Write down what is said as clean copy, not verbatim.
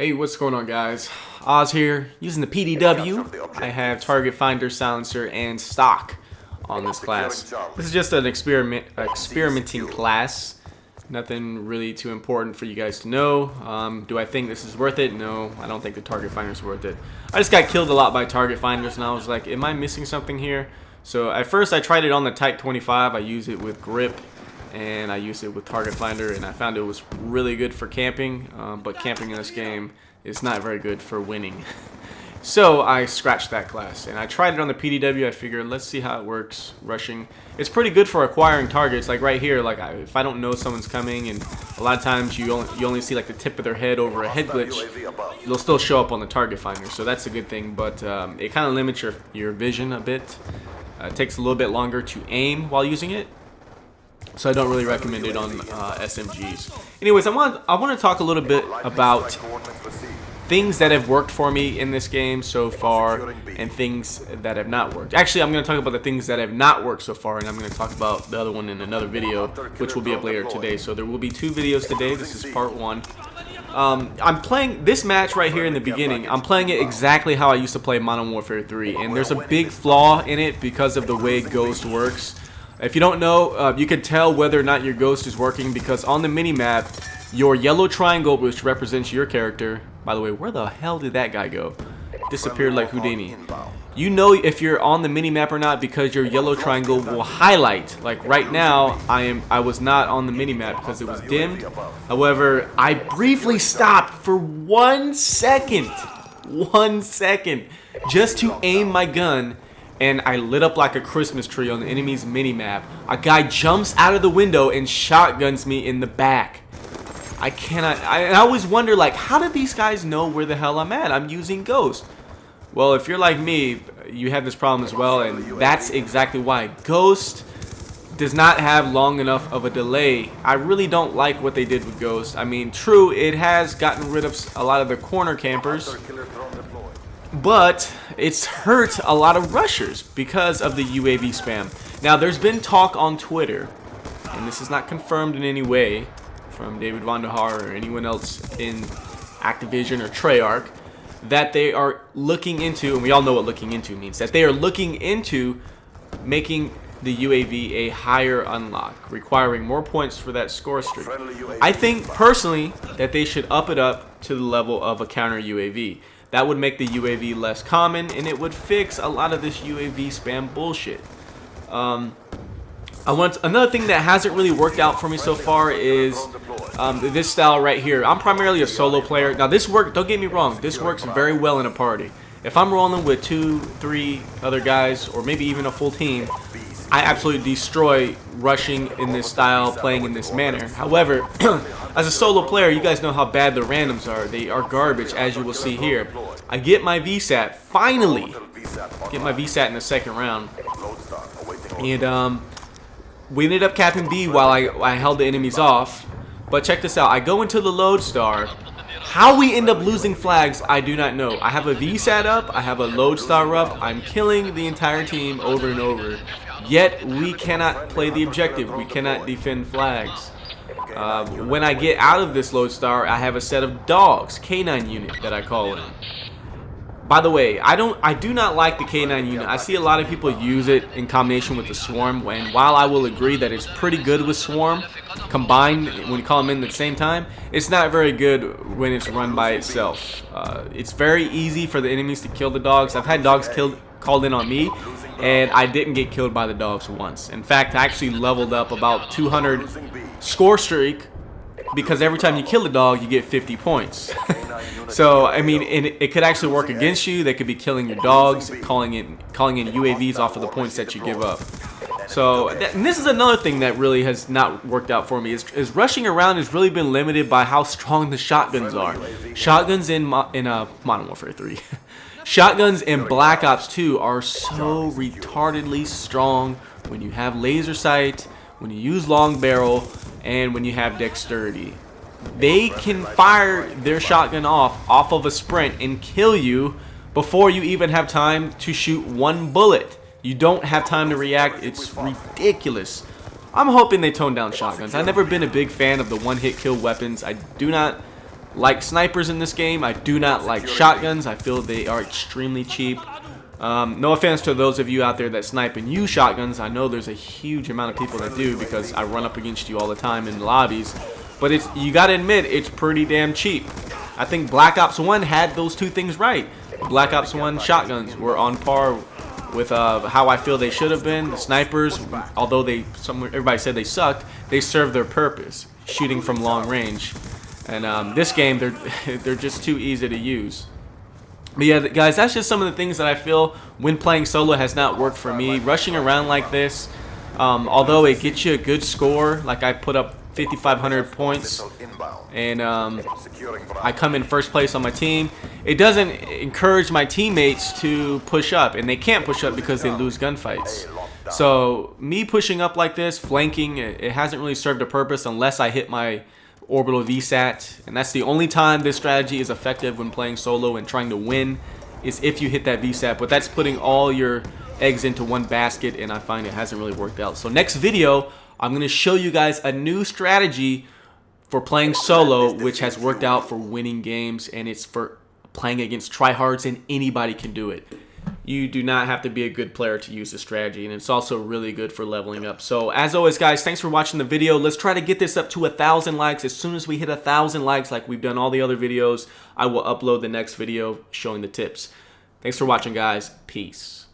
Hey, what's going on, guys? Oz here, using the PDW. I have Target Finder, Silencer, and Stock on this class. This is just an experimenting class. Nothing really too important for you guys to know. Do I think this is worth it? No, I don't think the Target Finder is worth it. I just got killed a lot by Target Finders, and I was like, am I missing something here? So at first I tried it on the Type 25. I use it with Grip, and I used it with Target Finder, and I found it was really good for camping, but camping in this game is not very good for winning. So I scratched that class, and I tried it on the PDW. I figured, let's see how it works, rushing. It's pretty good for acquiring targets, like right here, like if I don't know someone's coming, and a lot of times you only see like the tip of their head over a head glitch, they'll still show up on the Target Finder, so that's a good thing, but it kind of limits your vision a bit. It takes a little bit longer to aim while using it. So I don't really recommend it on SMGs. Anyways, I want to talk a little bit about things that have worked for me in this game so far and things that have not worked. Actually, I'm going to talk about the things that have not worked so far, and I'm going to talk about the other one in another video, which will be up later today. So there will be 2 videos today. This is part 1. I'm playing this match right here in the beginning. I'm playing it exactly how I used to play Modern Warfare 3, and there's a big flaw in it because of the way Ghost works. If you don't know, you can tell whether or not your Ghost is working because on the minimap, your yellow triangle, which represents your character. By the way, where the hell did that guy go? Disappeared like Houdini. You know if you're on the minimap or not because your yellow triangle will highlight. Like right now, I was not on the minimap because it was dimmed. However, I briefly stopped for 1 second. 1 second. Just to aim my gun. And I lit up like a Christmas tree on the enemy's minimap. A guy jumps out of the window and shotguns me in the back. I cannot. I always wonder, like, how do these guys know where the hell I'm at? I'm using Ghost. Well, if you're like me, you have this problem as well, and that's exactly why. Ghost does not have long enough of a delay. I really don't like what they did with Ghost. I mean, true, it has gotten rid of a lot of the corner campers, but it's hurt a lot of rushers because of the UAV spam. Now, there's been talk on Twitter, and this is not confirmed in any way from David Vonderhaar or anyone else in Activision or Treyarch, that they are looking into, and we all know what looking into means, that they are looking into making the UAV a higher unlock, requiring more points for that score streak. I think, personally, that they should up it up to the level of a counter UAV. That would make the UAV less common, and it would fix a lot of this UAV spam bullshit. Another thing that hasn't really worked out for me so far is this style right here. I'm primarily a solo player. Now this works, don't get me wrong, this works very well in a party. If I'm rolling with 2, 3 other guys, or maybe even a full team, I absolutely destroy rushing in this style, playing in this manner. However, as a solo player, you guys know how bad the randoms are. They are garbage, as you will see here. I get my VSAT, finally get my VSAT in the 2nd round, and we ended up capping B while I held the enemies off. But check this out, I go into the Lodestar. How we end up losing flags, I do not know. I have a VSAT up, I have a Lodestar up, I'm killing the entire team over and over. Yet we cannot play the objective, we cannot defend flags. When I get out of this Lodestar, I have a set of dogs, K9 unit that I call in. By the way, I do not like the K9 unit. I see a lot of people use it in combination with the Swarm, and while I will agree that it's pretty good with Swarm, combined when you call them in at the same time, it's not very good when it's run by itself. It's very easy for the enemies to kill the dogs. I've had dogs called in on me, and I didn't get killed by the dogs once. In fact, I actually leveled up about 200 score streak because every time you kill a dog, you get 50 points. So, I mean, it could actually work against you. They could be killing your dogs, calling in UAVs off of the points that you give up. So, and this is another thing that really has not worked out for me, is rushing around has really been limited by how strong the shotguns are. Shotguns in Modern Warfare 3. Shotguns in Black Ops 2 are so retardedly strong when you have laser sight, when you use long barrel, and when you have dexterity. They can fire their shotgun off of a sprint and kill you before you even have time to shoot 1 bullet. You don't have time to react. It's ridiculous. I'm hoping they tone down shotguns. I've never been a big fan of the one-hit kill weapons. I do not like snipers in this game. I do not like shotguns. I feel they are extremely cheap. No offense to those of you out there that snipe and use shotguns. I know there's a huge amount of people that do because I run up against you all the time in lobbies. But you gotta admit, it's pretty damn cheap. I think Black Ops 1 had those two things right. Black Ops 1 shotguns were on par with how I feel they should have been. The snipers, although everybody said they sucked, they served their purpose, shooting from long range. And this game, they're just too easy to use. But yeah, guys, that's just some of the things that I feel when playing solo has not worked for me. Rushing around like this, although it gets you a good score, like I put up 5,500 points, and I come in first place on my team, it doesn't encourage my teammates to push up, and they can't push up because they lose gunfights. So me pushing up like this, flanking, it hasn't really served a purpose unless I hit my orbital VSAT, and that's the only time this strategy is effective when playing solo and trying to win, is if you hit that VSAT. But that's putting all your eggs into one basket, and I find it hasn't really worked out. So next video, I'm going to show you guys a new strategy for playing solo, which has worked out for winning games, and it's for playing against tryhards, and anybody can do it. You do not have to be a good player to use this strategy, and it's also really good for leveling up. So as always, guys, thanks for watching the video. Let's try to get this up to 1,000 likes. As soon as we hit 1,000 likes, like we've done all the other videos, I will upload the next video showing the tips. Thanks for watching, guys. Peace.